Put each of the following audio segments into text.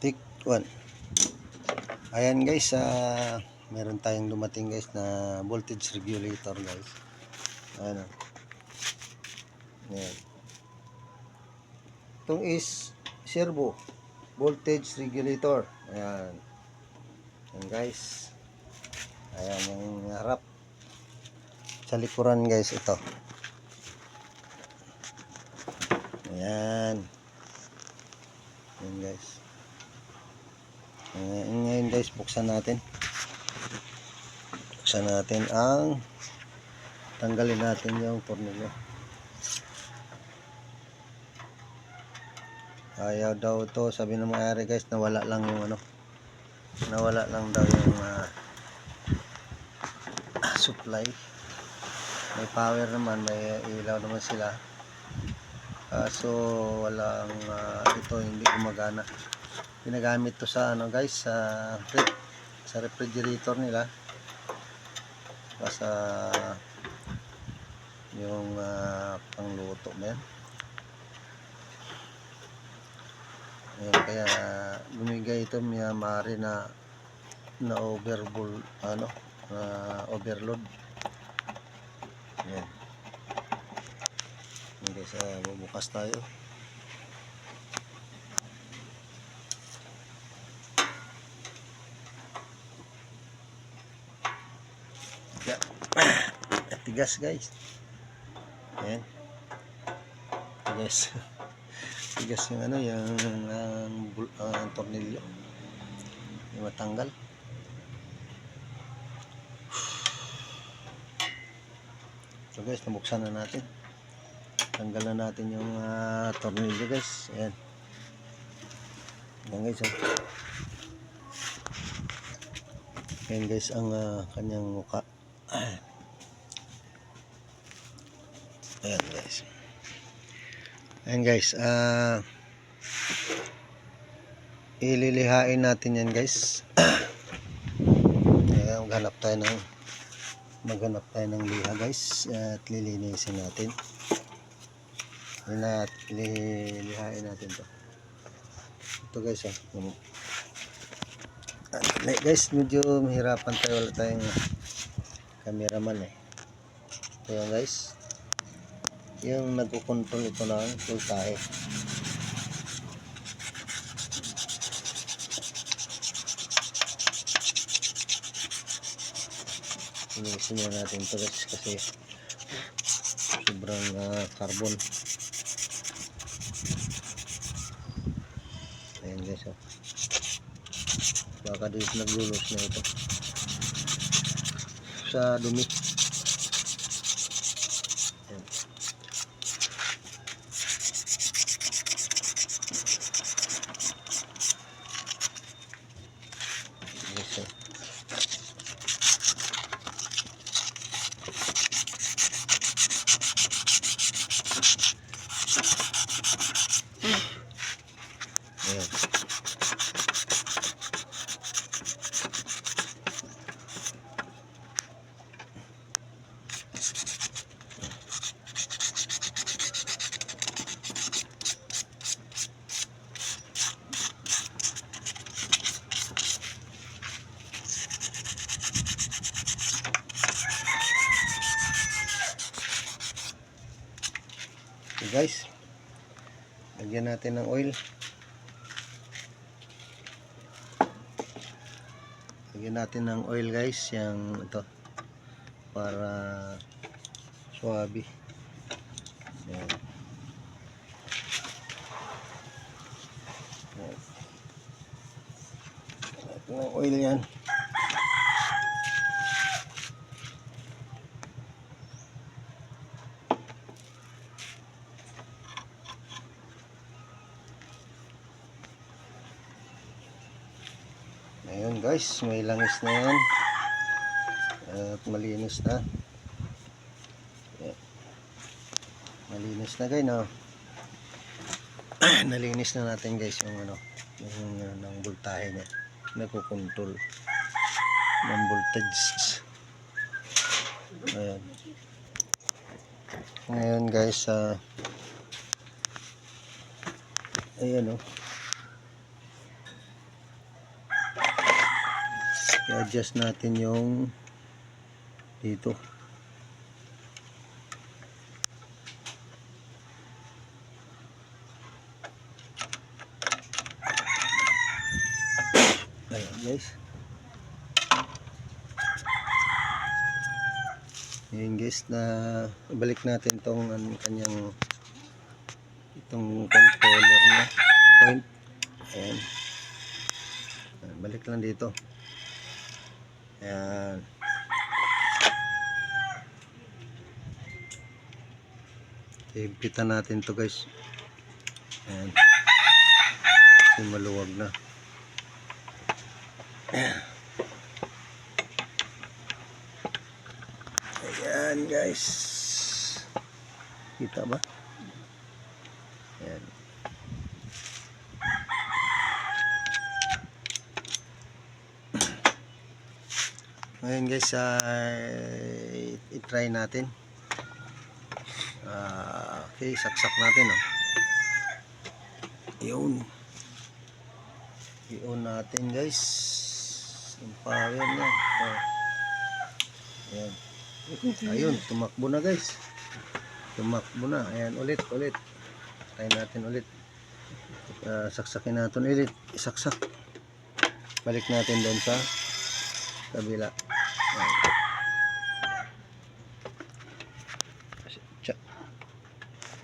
Take 1. Ayan guys, meron tayong dumating guys na voltage regulator guys. Ayan. Ayan. Itong is servo voltage regulator. Ayan. Ayan guys. Ayan yung harap. Sa likuran guys ito. Ayan. Ayan guys. Ngayon guys, buksan natin ang tanggalin natin yung tornilyo. Ayaw daw to, sabi ng may-ari guys, nawala lang yung nawala lang daw yung supply. May power naman, may ilaw naman sila, so walang ito hindi gumagana. Ginagamit to sa guys, sa refrigerator nila, sa yung pangluto na yan. Ayan, kaya lumigay ito maaari na overload. Ayan. Ayan guys, bubukas tayo. Tigas guys. Ayan. Tigas. Tigas yung yung tornilyo. Yung matanggal. So guys, nabuksan na natin. Tanggal na natin yung tornilyo guys. Ayan. Ayan guys. Ayan guys ang kanyang mukha. Ayan guys. Ayan guys. Ililihain natin yan guys. Ayan, maghanap tayo ng liha guys. At lilinisin natin. Lilihain natin to. Ito guys guys, medyo mahirapan tayo, wala tayong cameraman Ito yung guys, yung nagkukontrol ito ng voltahe. Linisin na natin ito guys kasi sobrang carbon. Ayan guys, baka dito naglulos na ito sa dumi. Ayan. Yes, ayan. Okay guys, lagyan natin ng oil. Lagyan natin ng oil guys, yung ito para swabe. Ayan. Ito ng oil yan. Ayun guys, may langis na yan at malinis na. Ayan. Malinis na guys, no? Nalinis na natin guys yung ng voltahe niya, nagkukontrol ng voltage. Ayan. Ngayon guys, ayan i-adjust natin yung dito. Ayan guys. Ayan guys, na balik natin tong kanyang itong controller na point. Ayan. Balik lang dito. Ayan. Higpitan natin to guys. Ayan. Kasi maluwag na. Ayan guys. Kita ba? Ayan. Ngayon guys, i-try natin. Okay, saksak natin. Oh. I-on natin guys. Yung power niya. Oh. Ayan. Ayun, tumakbo na guys. Tumakbo na. Ayan, ulit. Try natin ulit. Saksakin natin ulit. Isaksak. Balik natin doon sa kabila. Ayan.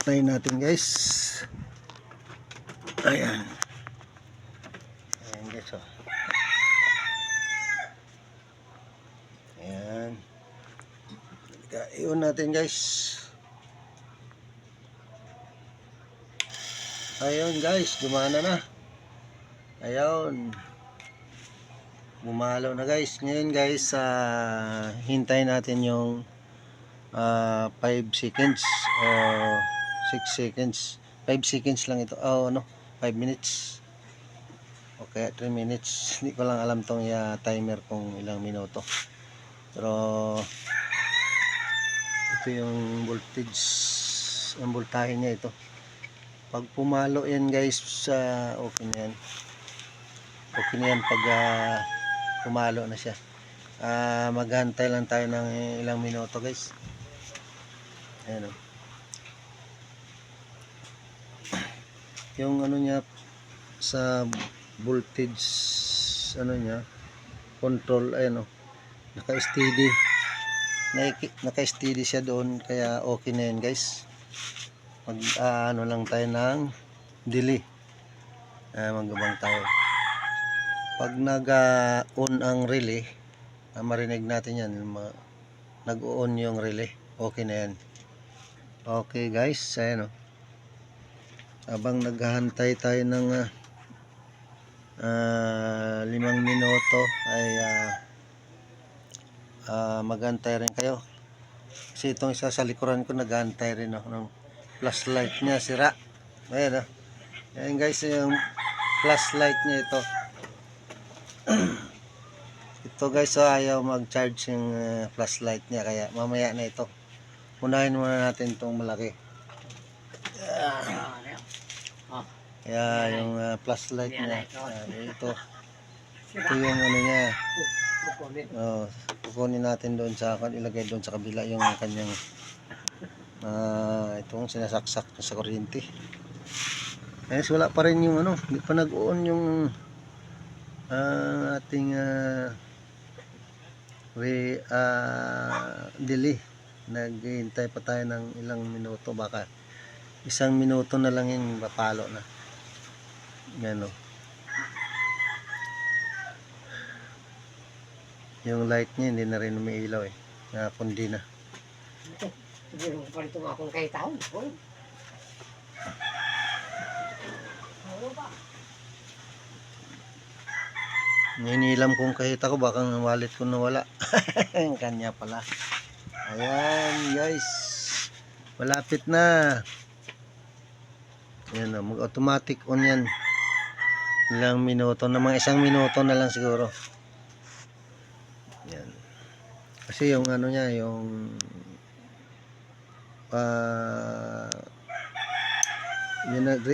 Try natin guys. Ayan. Ayan guys. Oh. Ayan. I-on natin guys. Ayun guys, gumana na. Ayun. Bumalo na guys. Ngayon guys, hintayin natin yung 5 seconds o 6 seconds. 5 seconds lang ito. 5 minutes. Okay, 3 minutes. Hindi ko lang alam tong timer kung ilang minuto. Pero ito yung voltage, ang voltahe niya ito. Pag pumalo yan guys, okay na yan. Okay na yan pag pumalo na siya. Maghantay lang tayo ng ilang minuto guys. Ayan o. Yung ano niya sa voltage, ano niya, control, ayan o. Naka-steady. Naka-steady siya doon, kaya okay na yan guys. Mag ano lang tayo ng delay. Magabang tayo. Pag nag-on ang relay, marinig natin yan. Nag-on yung relay. Okay na yan. Okay guys, ayan o. Habang naghahantay tayo ng 5 minuto ay maghantay rin kayo. Kasi itong isa sa likuran ko naghahantay rin ako ng flashlight niya sira. Ayan o. Ayan guys, yung flashlight niya ito. Ito guys, ayaw mag-charge yung flashlight niya, kaya mamaya na ito. Unahin muna natin itong malaki. Kaya yung flashlight niya, ito yung ano niya. Kukunin natin doon sa, ilagay doon sa kabila yung kanyang itong sinasaksak sa kuryente. Ayos, wala pa rin yung ano, hindi pa nag-on yung ating delay. Naghihintay pa tayo ng ilang minuto, baka 1 minuto na lang yung mapalo na. Yan o. Yung light niya hindi na rin umiilaw eh. Napundi na. Siguro pa rin akong kay taon. Ninilam kong kahita ko, baka ang wallet ko nawala. Ang kanya pala. Ayan guys. Malapit na. Yan o, mag-automatic on yan. Ilang minuto na, mga 1 minuto na lang siguro. Yan. Kasi yung ano niya, yung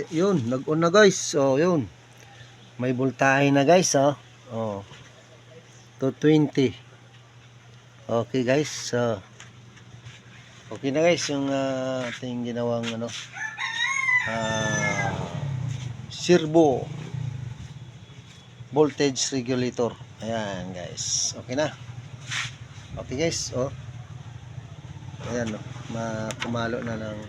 yun, nag-on na guys. So yun, may voltahe na guys. Oh. 220. Okay guys, so okay na guys yung ating ginawang servo voltage regulator. Ayan guys, okay na. Okay guys, ayan, pumalo na ng,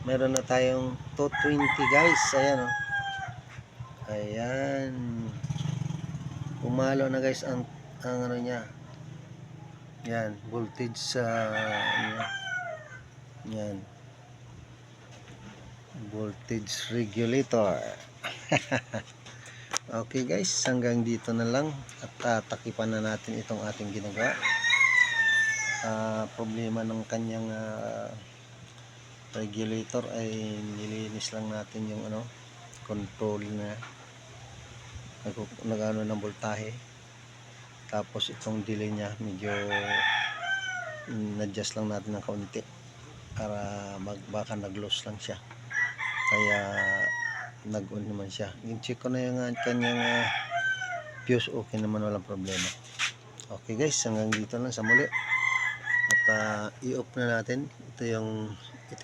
meron na tayong 220 guys. Ayan, ayan, pumalo na guys ang ano niya. Yan, voltage sa yan, voltage regulator. Okay guys, hanggang dito na lang at takipan na natin itong ating ginagawa. Problema ng kanyang regulator ay nilinis lang natin yung control na nagano ng voltahe. Tapos itong delay niya medyo na-adjust lang natin ng kaunti para baka nag-loss lang siya, kaya nag-on naman siya. Yung check ko na yung kanyang fuse, okay naman, walang problema. Okay guys, hanggang dito lang sa muli at i-off na natin. Ito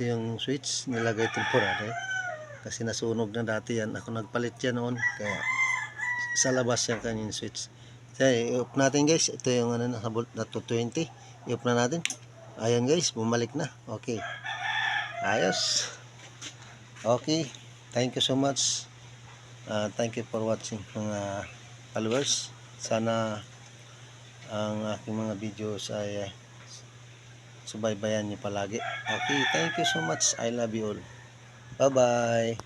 yung switch, nilagay temporary kasi nasunog na dati yan. Ako nagpalit yan noon, kaya sa labas yung kanyang switch. Kaya i-off natin guys. Ito yung na 220, i-off na natin. Ayan guys, bumalik na. Okay, ayos. Okay, thank you so much. Thank you for watching mga followers. Sana ang aking mga videos ay subaybayan niyo palagi. Okay, thank you so much. I love you all. Bye bye.